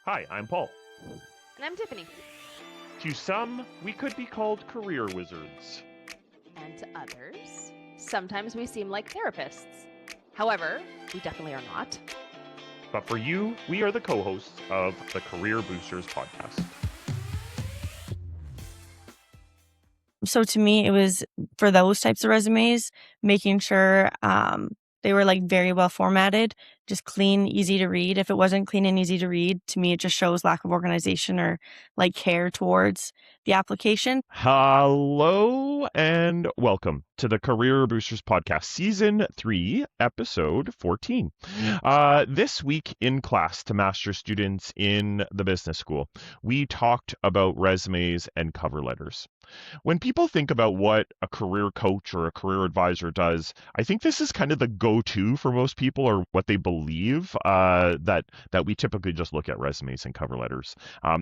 Hi, I'm Paul. And I'm Tiffany. To some, we could be called career wizards. And to others, sometimes we seem like therapists. However, we definitely are not. But for you, we are the co-hosts of the Career Boosters podcast. So to me, it was for those types of resumes, making sure they were like very well formatted, just clean, easy to read. If it wasn't clean and easy to read, to me, it just shows lack of organization or like care towards the application. Hello and welcome to the Career Boosters podcast, season 3, episode 14. This week in class to master's students in the business school, we talked about resumes and cover letters. When people think about what a career coach or a career advisor does, I think this is kind of the go-to for most people, or what they believe, that we typically just look at resumes and cover letters.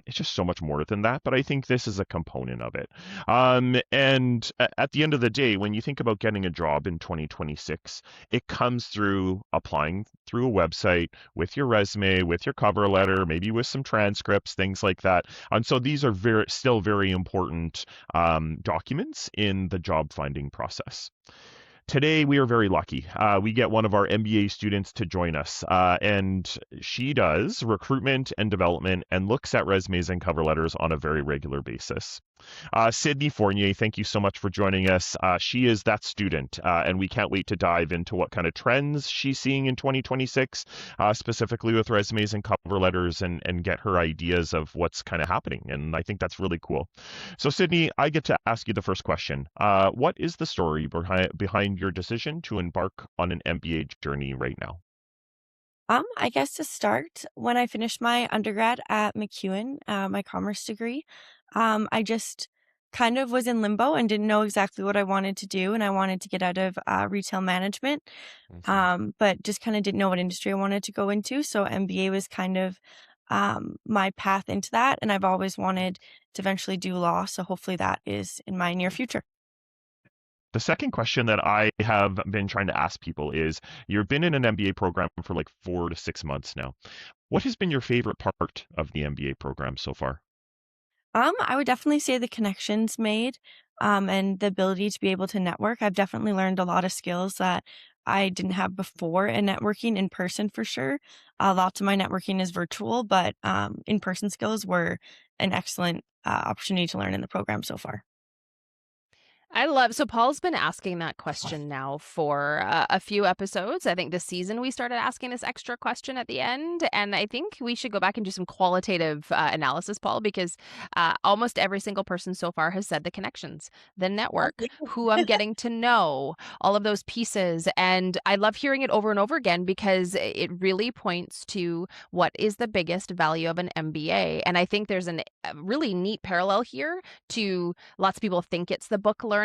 It's just so much more than that, but I think this is a component of it. And at the end of the day, when you think about getting a job in 2026, it comes through applying through a website with your resume, with your cover letter, maybe with some transcripts, things like that. And so these are still very important documents in the job finding process. Today, we are very lucky. We get one of our MBA students to join us, and she does recruitment and development and looks at resumes and cover letters on a very regular basis. Sydney Fournier, thank you so much for joining us. She is that student, and we can't wait to dive into what kind of trends she's seeing in 2026, specifically with resumes and cover letters, and get her ideas of what's kind of happening. And I think that's really cool. So, Sydney, I get to ask you the first question. What is the story behind your decision to embark on an MBA journey right now? I guess to start, when I finished my undergrad at McEwen, my commerce degree, I just kind of was in limbo and didn't know exactly what I wanted to do, and I wanted to get out of retail management, but just kind of didn't know what industry I wanted to go into. So MBA was kind of my path into that, and I've always wanted to eventually do law. So hopefully that is in my near future. The second question that I have been trying to ask people is, you've been in an MBA program for like 4 to 6 months now. What has been your favorite part of the MBA program so far? I would definitely say the connections made, and the ability to be able to network. I've definitely learned a lot of skills that I didn't have before in networking in person for sure. Lots of my networking is virtual, but in-person skills were an excellent opportunity to learn in the program so far. So Paul's been asking that question now for a few episodes. I think this season we started asking this extra question at the end. And I think we should go back and do some qualitative analysis, Paul, because almost every single person so far has said the connections, the network, who I'm getting to know, all of those pieces. And I love hearing it over and over again because it really points to what is the biggest value of an MBA. And I think there's a really neat parallel here to lots of people think it's the book learning.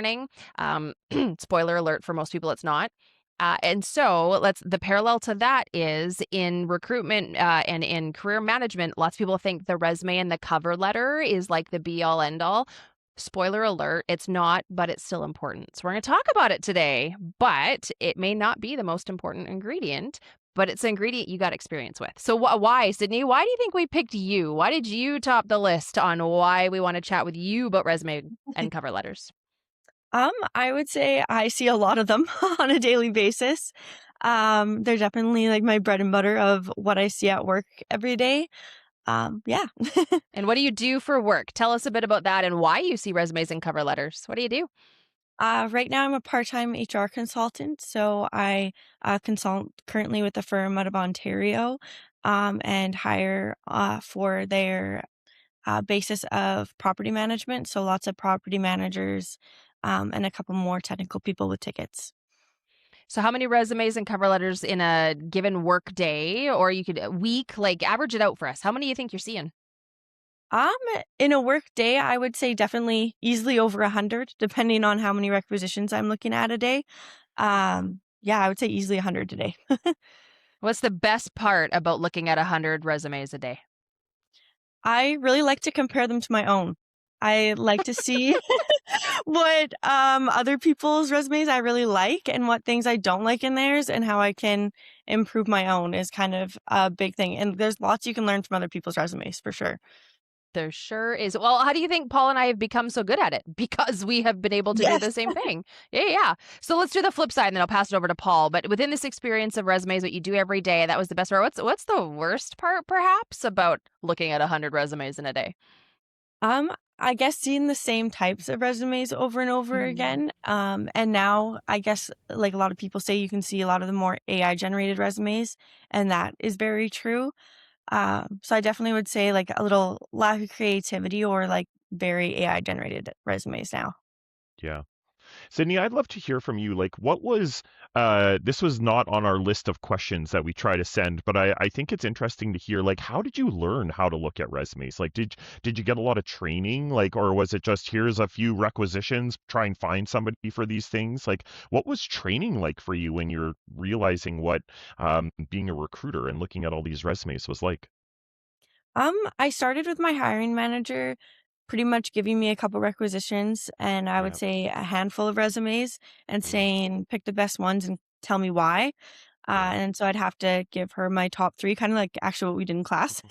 Spoiler alert, for most people, it's not. And so the parallel to that is in recruitment and in career management, lots of people think the resume and the cover letter is like the be all end all. Spoiler alert, it's not, but it's still important. So we're going to talk about it today, but it may not be the most important ingredient, but it's an ingredient you got experience with. So why, Sydney? Why do you think we picked you? Why did you top the list on why we want to chat with you about resume and cover letters? I would say I see a lot of them on a daily basis. They're definitely like my bread and butter of what I see at work every day. Yeah. And what do you do for work? Tell us a bit about that and why you see resumes and cover letters. What do you do? Right now I'm a part-time HR consultant, so I consult currently with a firm out of Ontario, and hire for their basis of property management. So lots of property managers, and a couple more technical people with tickets. So how many resumes and cover letters in a given work day, or you could a week, like average it out for us? How many do you think you're seeing? Um, in a work day, I would say definitely easily over 100, depending on how many requisitions I'm looking at a day. Yeah, I would say easily 100 today. What's the best part about looking at 100 resumes a day? I really like to compare them to my own. I like to see what other people's resumes I really like and what things I don't like in theirs and how I can improve my own is kind of a big thing. And there's lots you can learn from other people's resumes for sure. There sure is. Well, how do you think Paul and I have become so good at it? Because we have been able to do Yes. the same thing. Yeah. So let's do the flip side, and then I'll pass it over to Paul. But within this experience of resumes, what you do every day, that was the best part. What's the worst part, perhaps, about looking at 100 resumes in a day? I guess seeing the same types of resumes over and over again. And now I guess like a lot of people say you can see a lot of the more AI generated resumes, and that is very true. So I definitely would say like a little lack of creativity or like very AI generated resumes now. Yeah. Sydney, I'd love to hear from you. Like, what was this was not on our list of questions that we try to send, but I think it's interesting to hear, like, how did you learn how to look at resumes? Like, did you get a lot of training, like, or was it just here's a few requisitions, try and find somebody for these things? Like, what was training like for you when you're realizing what being a recruiter and looking at all these resumes was like? I started with my hiring manager pretty much giving me a couple requisitions and I would Yeah. say a handful of resumes and Mm, saying pick the best ones and tell me why. yeah. And so I'd have to give her my top three, kind of like actually what we did in class,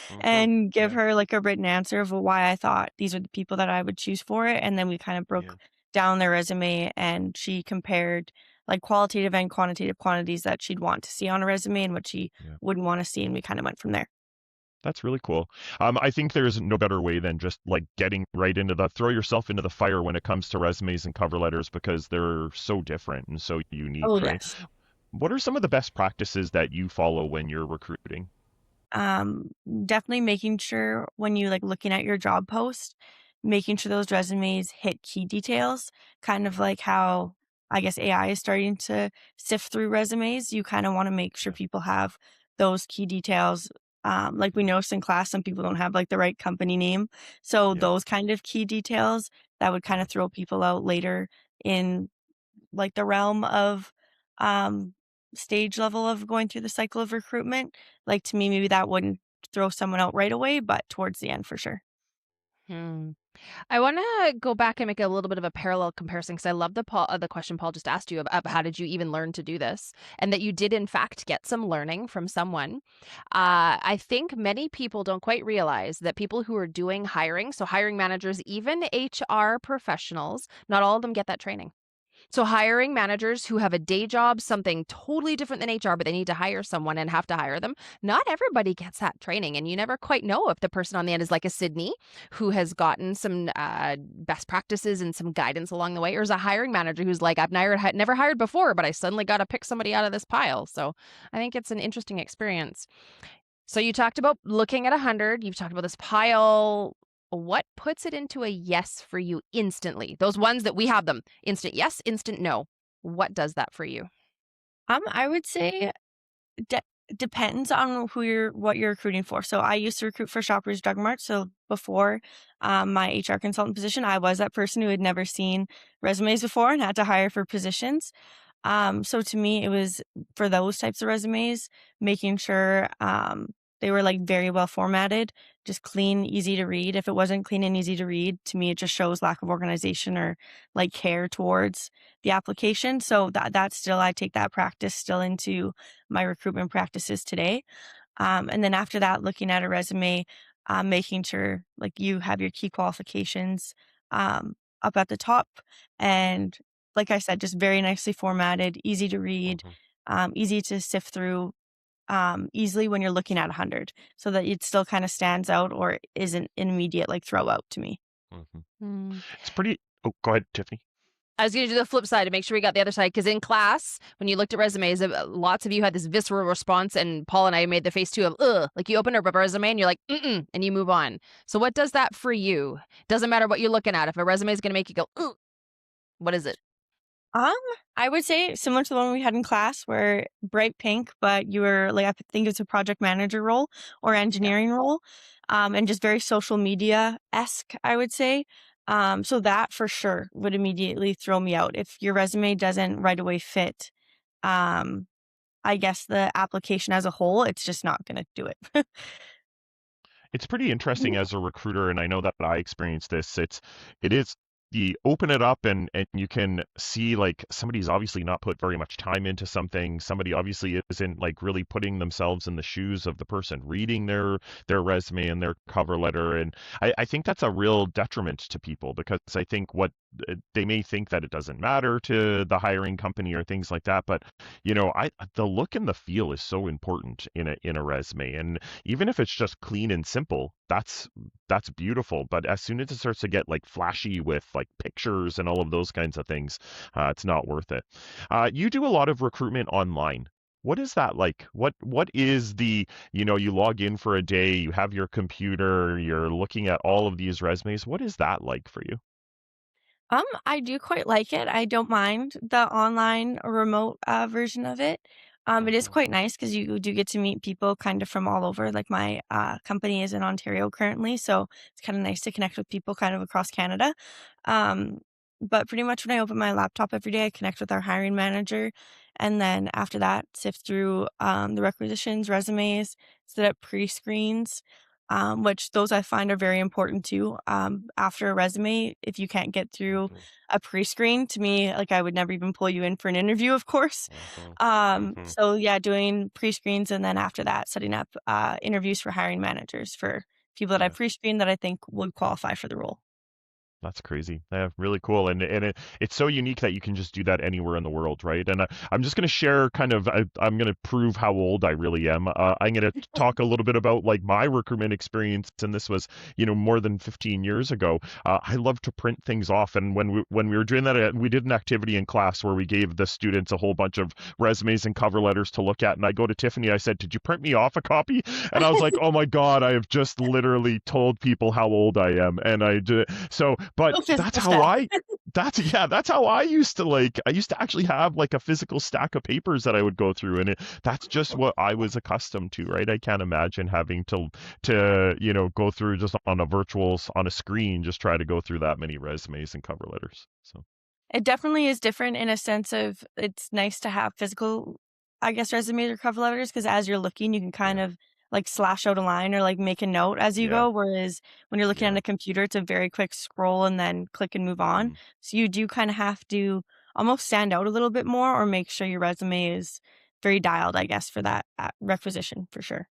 Hmm. and give Yeah. her like a written answer of why I thought these are the people that I would choose for it. And then we kind of Yeah. broke down their resume and she compared like qualitative and quantitative quantities that she'd want to see on a resume and what she Yeah. wouldn't want to see. And we kind of went from there. That's really cool. I think there's no better way than just like getting right into the throw yourself into the fire when it comes to resumes and cover letters because they're so different and so Oh, unique, right? yes. What are some of the best practices that you follow when you're recruiting? Um, Definitely making sure when you like looking at your job post, making sure those resumes hit key details, kind of Yeah, like how I guess AI is starting to sift through resumes. You kind of want to make sure yeah, people have those key details. Like we noticed in class, some people don't have like the right company name. So yeah, those kind of key details that would kind yeah. of throw people out later in like the realm of um stage level of going through the cycle of recruitment. Like to me, maybe that wouldn't throw someone out right away, but towards the end for sure. Hmm. I want to go back and make a little bit of a parallel comparison because I love the question Paul just asked you about how did you even learn to do this, and that you did in fact get some learning from someone. I think many people don't quite realize that people who are doing hiring, so hiring managers, even HR professionals, not all of them get that training. So hiring managers who have a day job, something totally different than HR, but they need to hire someone and have to hire them. Not everybody gets that training, and you never quite know if the person on the end is like a Sydney who has gotten some best practices and some guidance along the way, or is a hiring manager who's like, I've never hired before, but I suddenly got to pick somebody out of this pile. So I think it's an interesting experience. So you talked about looking at 100, you've talked about this pile. What puts it into a yes for you instantly? Those ones that we have them, instant yes, instant no. What does that for you? I would say de- depends on what you're recruiting for. So I used to recruit for Shoppers Drug Mart. So before my HR consultant position, I was that person who had never seen resumes before and had to hire for positions. So to me, it was for those types of resumes, making sure they were like very well formatted, just clean, easy to read. If it wasn't clean and easy to read, to me, it just shows lack of organization or like care towards the application. So that's still, I take that practice still into my recruitment practices today. And then after that, looking at a resume, making sure like you have your key qualifications up at the top and like I said, just very nicely formatted, easy to read, Hmm. easy to sift through easily when you're looking at 100 so that it still kind of stands out or isn't an immediate like throw out to me. Hmm. Hmm. It's pretty. Oh, go ahead, Tiffany. I was going to do the flip side to make sure we got the other side. Because in class, when you looked at resumes, lots of you had this visceral response, and Paul and I made the face too of ugh. Like you open up a resume and you're like, mm, and you move on. So what does that for you? Doesn't matter what you're looking at. If a resume is going to make you go, ugh, what is it? Um, I would say similar to the one we had in class where bright pink, but you were like, I think it's a project manager role or Yeah. engineering role, and just very social media-esque, I would say. So that for sure would immediately throw me out. If your resume doesn't right away fit, um, I guess the application as a whole, it's just not going to do it. It's pretty interesting as a recruiter, and I know that I experienced this. It is. you open it up and you can see like somebody's obviously not put very much time into something. Somebody obviously isn't like really putting themselves in the shoes of the person reading their resume and their cover letter. And I think that's a real detriment to people, because I think what they may think that it doesn't matter to the hiring company or things like that. But the look and the feel is so important in a resume. And even if it's just clean and simple, that's beautiful. But as soon as it starts to get like flashy with like pictures and all of those kinds of things, it's not worth it. You do a lot of recruitment online. What is that like? What is you log in for a day, you have your computer, you're looking at all of these resumes. What is that like for you? I do quite like it. I don't mind the online or remote version of it. It is quite nice because you do get to meet people kind of from all over. Like my company is in Ontario currently, so it's kind of nice to connect with people kind of across Canada. Um, but pretty much when I open my laptop every day, I connect with our hiring manager, and then after that, sift through the requisitions, resumes, set up pre-screens, which those I find are very important too. After a resume, if you can't get through a pre-screen, to me, like I would never even pull you in for an interview, of course. So yeah, doing pre-screens and then after that, setting up interviews for hiring managers for people that I Yeah. pre-screened that I think would qualify for the role. That's crazy. Yeah, really cool. And it's so unique that you can just do that anywhere in the world, right? And I'm just going to share I'm going to prove how old I really am. I'm going to talk a little bit about like my recruitment experience. And this was, more than 15 years ago. I love to print things off. And when we were doing that, we did an activity in class where we gave the students a whole bunch of resumes and cover letters to look at. And I go to Tiffany, I said, "Did you print me off a copy?" And I was like, "Oh my God, I have just literally told people how old I am." And I did. So, but No that's physical how stuff. that's how I used to actually have like a physical stack of papers that I would go through, and that's just what I was accustomed to, right? I can't imagine having to go through just on a screen, just try to go through that many resumes and cover letters. So It definitely is different in a sense of it's nice to have physical, I guess, resumes or cover letters because as you're looking, you can kind yeah, of like slash out a line or like make a note as you yeah, go. Whereas when you're looking yeah. at a computer, it's a very quick scroll and then click and move on. Mm. So you do kind of have to almost stand out a little bit more or make sure your resume is very dialed, I guess, for that requisition for sure.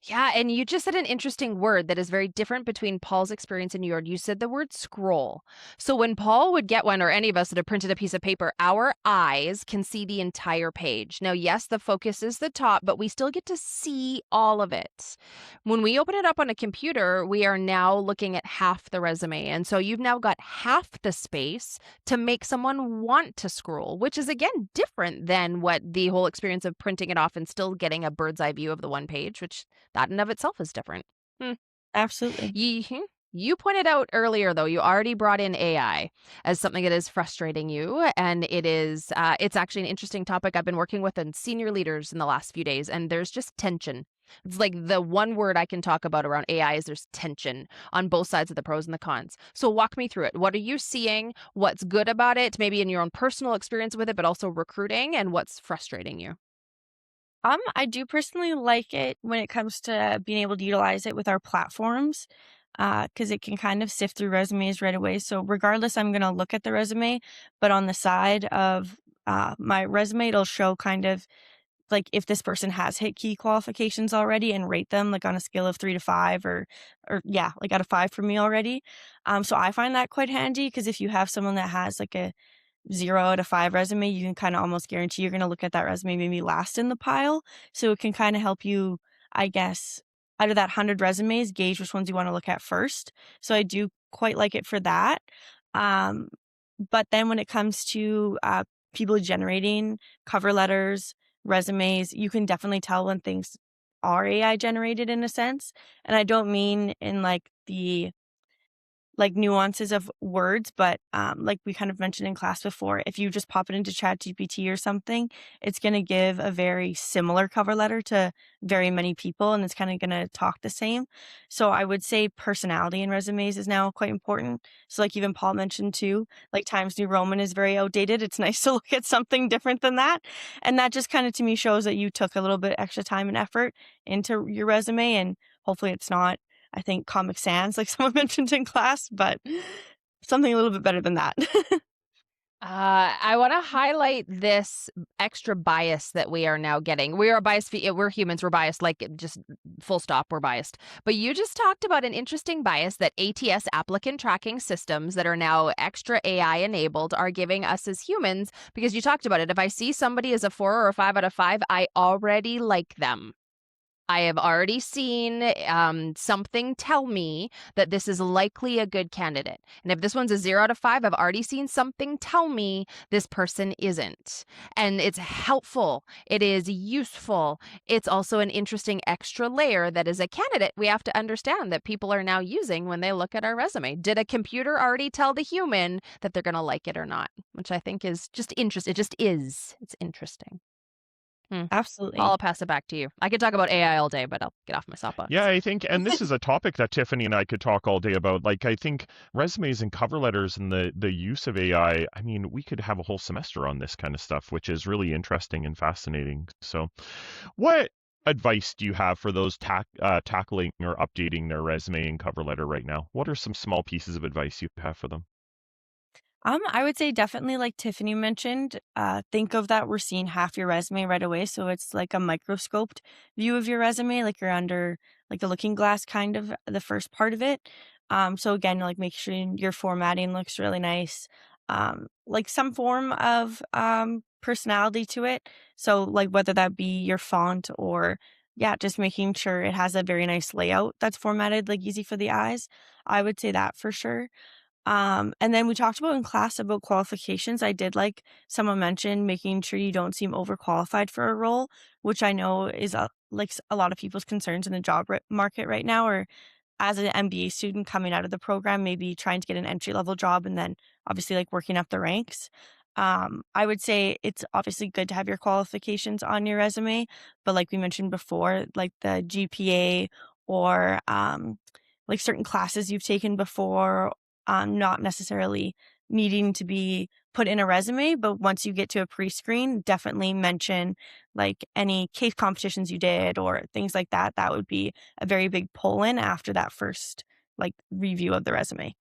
Yeah, and you just said an interesting word that is very different between Paul's experience and yours. You said the word scroll. So when Paul would get one, or any of us that have printed a piece of paper, our eyes can see the entire page. Now, yes, the focus is the top, but we still get to see all of it. When we open it up on a computer, we are now looking at half the resume. And so you've now got half the space to make someone want to scroll, which is again different than what the whole experience of printing it off and still getting a bird's eye view of the one page, which that in of itself is different. Hmm. Absolutely. You pointed out earlier, though, you already brought in AI as something that is frustrating you, and it's actually an interesting topic I've been working with in senior leaders in the last few days, and there's just tension. It's like the one word I can talk about around AI is there's tension on both sides of the pros and the cons. So walk me through it. What are you seeing? What's good about it? Maybe in your own personal experience with it, but also recruiting, and what's frustrating you? I do personally like it when it comes to being able to utilize it with our platforms, because it can kind of sift through resumes right away. So regardless, I'm gonna look at the resume, but on the side of my resume, it'll show kind of like if this person has hit key qualifications already and rate them like on a scale of 3 to 5 or yeah, like out of 5 for me already. So I find that quite handy because if you have someone that has like a 0 out of 5 resume, you can kind of almost guarantee you're going to look at that resume maybe last in the pile. So it can kind of help you, I guess, out of that 100 resumes, gauge which ones you want to look at first. So I do quite like it for that. Um, but then when it comes to people generating cover letters, resumes, you can definitely tell when things are AI generated in a sense. And I don't mean in like the like nuances of words, but like we kind of mentioned in class before, if you just pop it into ChatGPT or something, it's going to give a very similar cover letter to very many people and it's kind of going to talk the same. So I would say personality in resumes is now quite important. So like even Paul mentioned too, like Times New Roman is very outdated. It's nice to look at something different than that. And that just kind of to me shows that you took a little bit extra time and effort into your resume and hopefully it's not I think Comic Sans, like someone mentioned in class, but something a little bit better than that. I want to highlight this extra bias that we are now getting. We are biased. We're humans. We're biased. Like just full stop. We're biased. But you just talked about an interesting bias that ATS applicant tracking systems that are now extra AI enabled are giving us as humans. Because you talked about it. If I see somebody as a 4 or a 5 out of 5, I already like them. I have already seen something tell me that this is likely a good candidate. And if this one's a 0 out of 5, I've already seen something tell me this person isn't. And it's helpful. It is useful. It's also an interesting extra layer that as a candidate, we have to understand that people are now using when they look at our resume. Did a computer already tell the human that they're going to like it or not? Which I think is just interesting. It just is. It's interesting. Paul, Absolutely. I'll pass it back to you. I could talk about AI all day, but I'll get off my soapbox. Yeah, I think, and this is a topic that Tiffany and I could talk all day about. Like, I think resumes and cover letters and the use of AI, I mean, we could have a whole semester on this kind of stuff, which is really interesting and fascinating. So, what advice do you have for those tackling or updating their resume and cover letter right now? What are some small pieces of advice you have for them? I would say definitely like Tiffany mentioned, think of that we're seeing half your resume right away. So it's like a microscoped view of your resume, like you're under like the looking glass kind of the first part of it. So again, like make sure your formatting looks really nice. Like some form of personality to it. So like whether that be your font or yeah, just making sure it has a very nice layout that's formatted, like easy for the eyes. I would say that for sure. And then we talked about in class about qualifications. I did like someone mentioned making sure you don't seem overqualified for a role, which I know is a lot of people's concerns in the job market right now, or as an MBA student coming out of the program, maybe trying to get an entry level job and then obviously like working up the ranks. I would say it's obviously good to have your qualifications on your resume, but like we mentioned before, like the GPA or like certain classes you've taken before, not necessarily needing to be put in a resume, but once you get to a pre-screen, definitely mention like any case competitions you did or things like that. That would be a very big pull in after that first like review of the resume.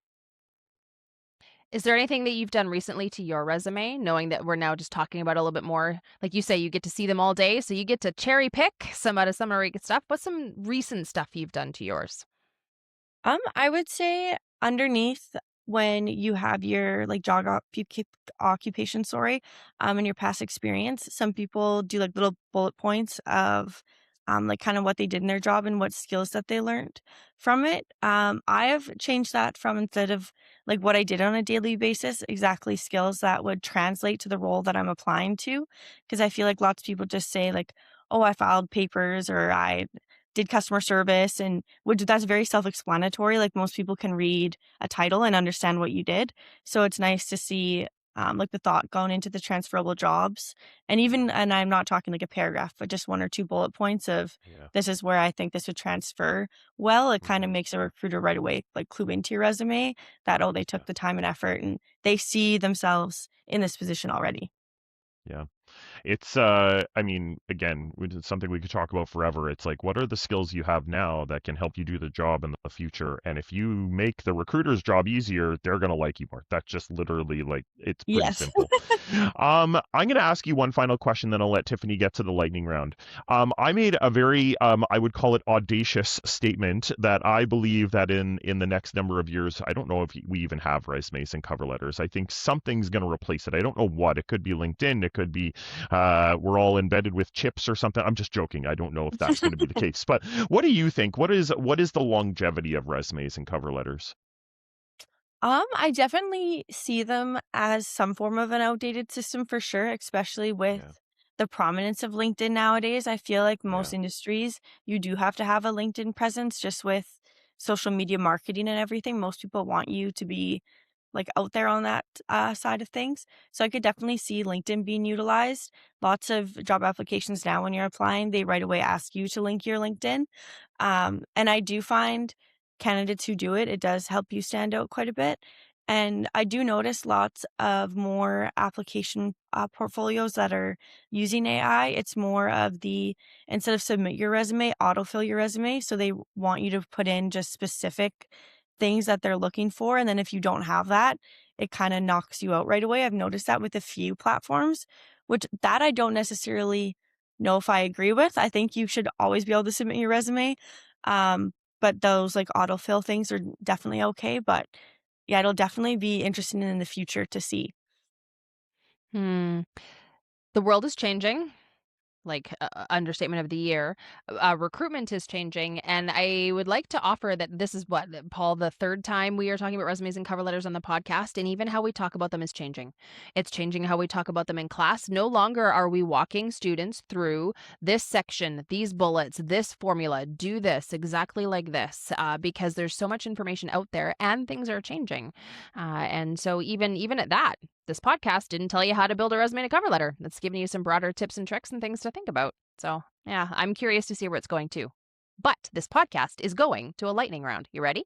Is there anything that you've done recently to your resume, knowing that we're now just talking about a little bit more? Like you say, you get to see them all day, so you get to cherry pick some out of some really good stuff. What's some recent stuff you've done to yours? I would say underneath when you have your like occupation, sorry, and your past experience, some people do like little bullet points of like kind of what they did in their job and what skills that they learned from it. I have changed that from instead of like what I did on a daily basis, exactly skills that would translate to the role that I'm applying to. Because I feel like lots of people just say like, oh, I filed papers or I did customer service and which that's very self-explanatory. Like most people can read a title and understand what you did. So it's nice to see like the thought going into the transferable jobs. And even and I'm not talking like a paragraph, but just one or two bullet points of Yeah. this is where I think this would transfer well. It kind of Mhm. makes a recruiter right away like clue into your resume that oh they Yeah. took the time and effort and they see themselves in this position already. Yeah. It's I mean, again, it's something we could talk about forever. It's like, what are the skills you have now that can help you do the job in the future? And if you make the recruiter's job easier, they're gonna like you more. That's just literally like it's pretty Yes. simple. I'm gonna ask you one final question, then I'll let Tiffany get to the lightning round. I made a very I would call it audacious statement that I believe that in the next number of years, I don't know if we even have resumes and cover letters. I think something's gonna replace it. I don't know what. It could be LinkedIn. It could be we're all embedded with chips or something. I'm just joking. I don't know if that's going to be the case. But what do you think? What is the longevity of resumes and cover letters? I definitely see them as some form of an outdated system for sure, especially with Yeah, the prominence of LinkedIn nowadays. I feel like yeah, most industries, you do have to have a LinkedIn presence just with social media marketing and everything. Most people want you to be like out there on that side of things. So I could definitely see LinkedIn being utilized. Lots of job applications now, when you're applying, they right away ask you to link your LinkedIn. And I do find candidates who do it, it does help you stand out quite a bit. And I do notice lots of more application portfolios that are using AI. It's more of the instead of submit your resume, autofill your resume. So they want you to put in just specific things that they're looking for. And then if you don't have that, it kind of knocks you out right away. I've noticed that with a few platforms, which that I don't necessarily know if I agree with. I think you should always be able to submit your resume. But those like autofill things are definitely okay. But yeah, it'll definitely be interesting in the future to see. Hmm. The world is changing. Like understatement of the year. Recruitment is changing, and I would like to offer that this is what Paul, the third time we are talking about resumes and cover letters on the podcast, and even how we talk about them is changing. It's changing how we talk about them in class. No longer are we walking students through this section, these bullets, this formula, do this exactly like this, because there's so much information out there, and things are changing, and so even at that. This podcast didn't tell you how to build a resume and a cover letter. That's giving you some broader tips and tricks and things to think about. So, yeah, I'm curious to see where it's going to. But this podcast is going to a lightning round. You ready?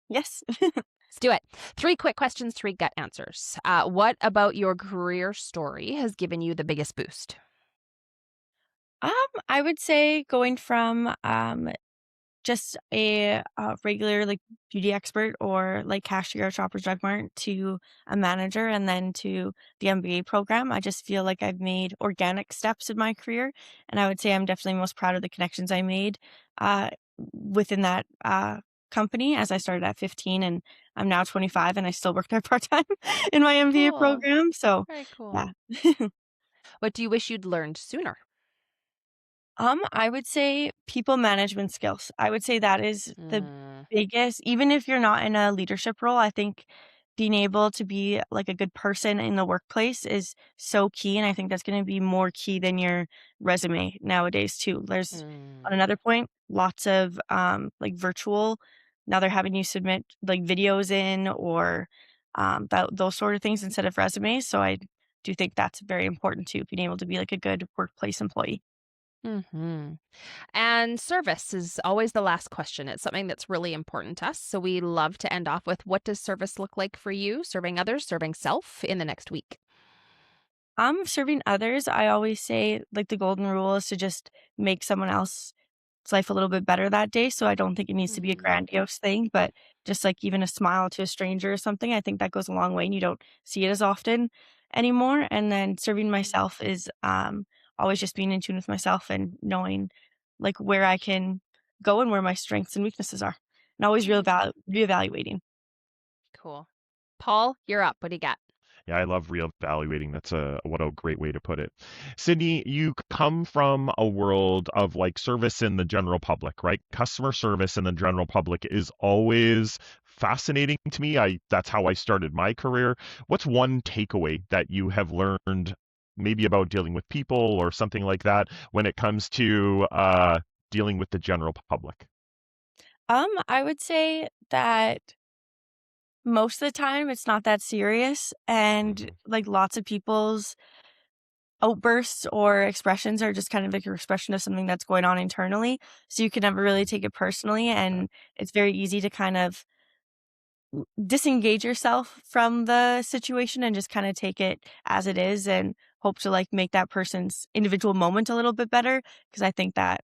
Yes. Let's do it. 3 quick questions, 3 gut answers. What about your career story has given you the biggest boost? I would say going from just a regular like beauty expert or like cashier at Shoppers Drug Mart to a manager and then to the MBA program. I just feel like I've made organic steps in my career, and I would say I'm definitely most proud of the connections I made uh, within that company as I started at 15 and I'm now 25 and I still work there part time in my MBA Cool. program. So Very cool. yeah. What do you wish you'd learned sooner? I would say people management skills. I would say that is the Mm, biggest, even if you're not in a leadership role, I think being able to be like a good person in the workplace is so key. And I think that's going to be more key than your resume nowadays too. There's on mm, another point, lots of like virtual, now they're having you submit like videos in or those sort of things instead of resumes. So I do think that's very important too, being able to be like a good workplace employee. hmm And service is always the last question. It's something that's really important to us. So we love to end off with what does service look like for you? Serving others, serving self in the next week. Serving others, I always say, like, the golden rule is to just make someone else's life a little bit better that day, so I don't think it needs to be a Mm, grandiose thing, but just, like, even a smile to a stranger or something, I think that goes a long way, and you don't see it as often anymore, and then serving mm, myself is, always just being in tune with myself and knowing, like, where I can go and where my strengths and weaknesses are, and always mm. reevaluating. Cool. Paul, you're up. What do you got? Yeah, I love reevaluating. That's what a great way to put it. Sydney, you come from a world of like service in the general public, right? Customer service in the general public is always fascinating to me. That's how I started my career. What's one takeaway that you have learned maybe about dealing with people or something like that when it comes to dealing with the general public? I would say that most of the time, it's not that serious, and, Hmm. like, lots of people's outbursts or expressions are just kind of like a expression of something that's going on internally, so you can never really take it personally, and it's very easy to kind of disengage yourself from the situation and just kinda take it as it is and hope to, like, make that person's individual moment a little bit better. Because I think that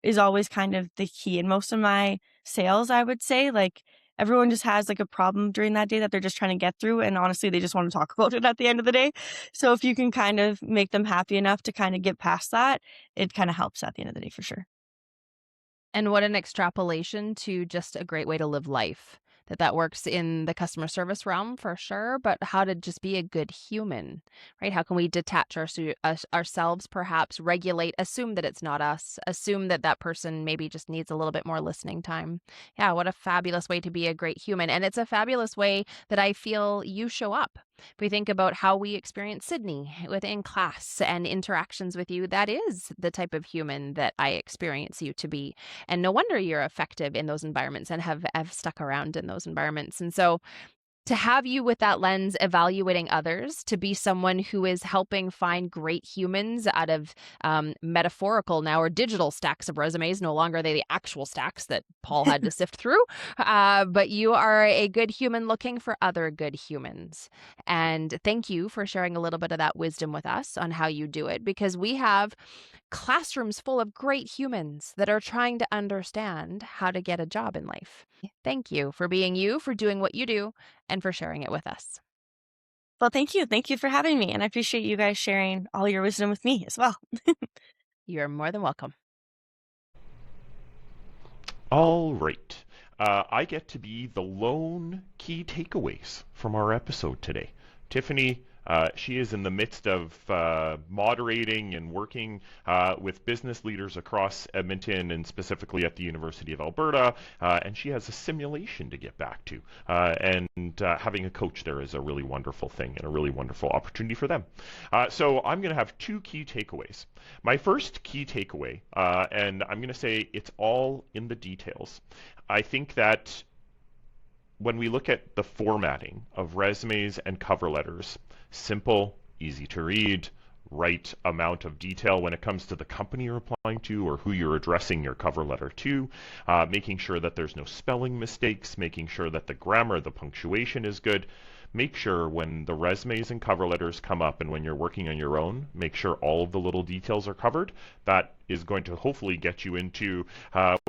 is always kind of the key in most of my sales, I would say, like, everyone just has, like, a problem during that day that they're just trying to get through, and honestly, they just wanna talk about it at the end of the day. So if you can kind of make them happy enough to kinda get past that, it kinda helps at the end of the day for sure. And what an extrapolation to just a great way to live life. That works in the customer service realm for sure, but how to just be a good human, right? How can we detach ourselves, perhaps regulate, assume that it's not us, assume that that person maybe just needs a little bit more listening time. Yeah, what a fabulous way to be a great human. And it's a fabulous way that I feel you show up. If we think about how we experience Sydney within class and interactions with you, that is the type of human that I experience you to be. And no wonder you're effective in those environments and have stuck around in those environments. And so to have you with that lens evaluating others, to be someone who is helping find great humans out of metaphorical now or digital stacks of resumes, no longer are they the actual stacks that Paul had to sift through, but you are a good human looking for other good humans. And thank you for sharing a little bit of that wisdom with us on how you do it, because we have classrooms full of great humans that are trying to understand how to get a job in life. Thank you for being you, for doing what you do, and for sharing it with us. Well, thank you. Thank you for having me. And I appreciate you guys sharing all your wisdom with me as well. You're more than welcome. All right. I get to be the lone key takeaways from our episode today. Tiffany, she is in the midst of moderating and working with business leaders across Edmonton and specifically at the University of Alberta, and she has a simulation to get back to. And having a coach there is a really wonderful thing and a really wonderful opportunity for them. So I'm going to have two key takeaways. My first key takeaway, and I'm going to say it's all in the details. I think that when we look at the formatting of resumes and cover letters, simple, easy to read, right amount of detail when it comes to the company you're applying to or who you're addressing your cover letter to, making sure that there's no spelling mistakes, making sure that the grammar, the punctuation is good. Make sure when the resumes and cover letters come up and when you're working on your own, make sure all of the little details are covered. That is going to hopefully get you into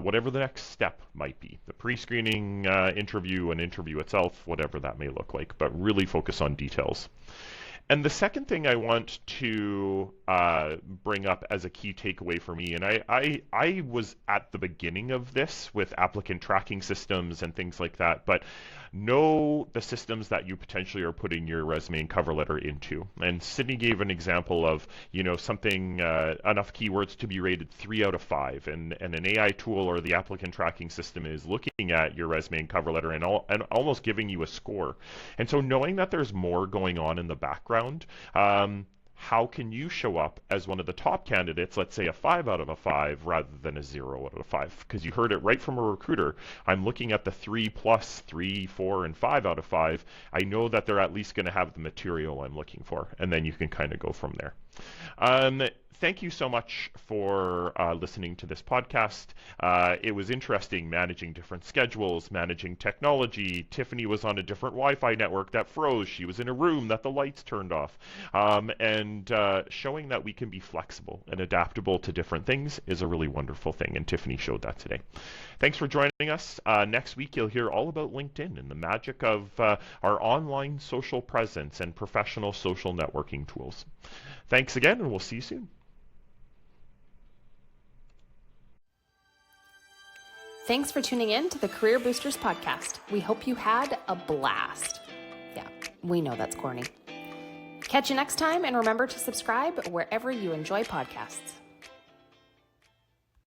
whatever the next step might be. The pre-screening interview, an interview itself, whatever that may look like, but really focus on details. And the second thing I want to bring up as a key takeaway for me, and I was at the beginning of this with applicant tracking systems and things like that, but know the systems that you potentially are putting your resume and cover letter into. And Sydney gave an example of, something, enough keywords to be rated 3 out of 5, and an AI tool or the applicant tracking system is looking at your resume and cover letter and almost giving you a score. And so knowing that there's more going on in the background, how can you show up as one of the top candidates, let's say a 5 out of a 5 rather than a 0 out of a 5? Because you heard it right from a recruiter. I'm looking at the 3+, 3, 4, and 5 out of 5. I know that they're at least going to have the material I'm looking for, and then you can kind of go from there. Thank you so much for listening to this podcast. It was interesting managing different schedules, managing technology. Tiffany was on a different Wi-Fi network that froze. She was in a room that the lights turned off. And showing that we can be flexible and adaptable to different things is a really wonderful thing, and Tiffany showed that today. Thanks for joining us. Next week, you'll hear all about LinkedIn and the magic of our online social presence and professional social networking tools. Thanks again, and we'll see you soon. Thanks for tuning in to the Career Boosters podcast. We hope you had a blast. Yeah, we know that's corny. Catch you next time, and remember to subscribe wherever you enjoy podcasts.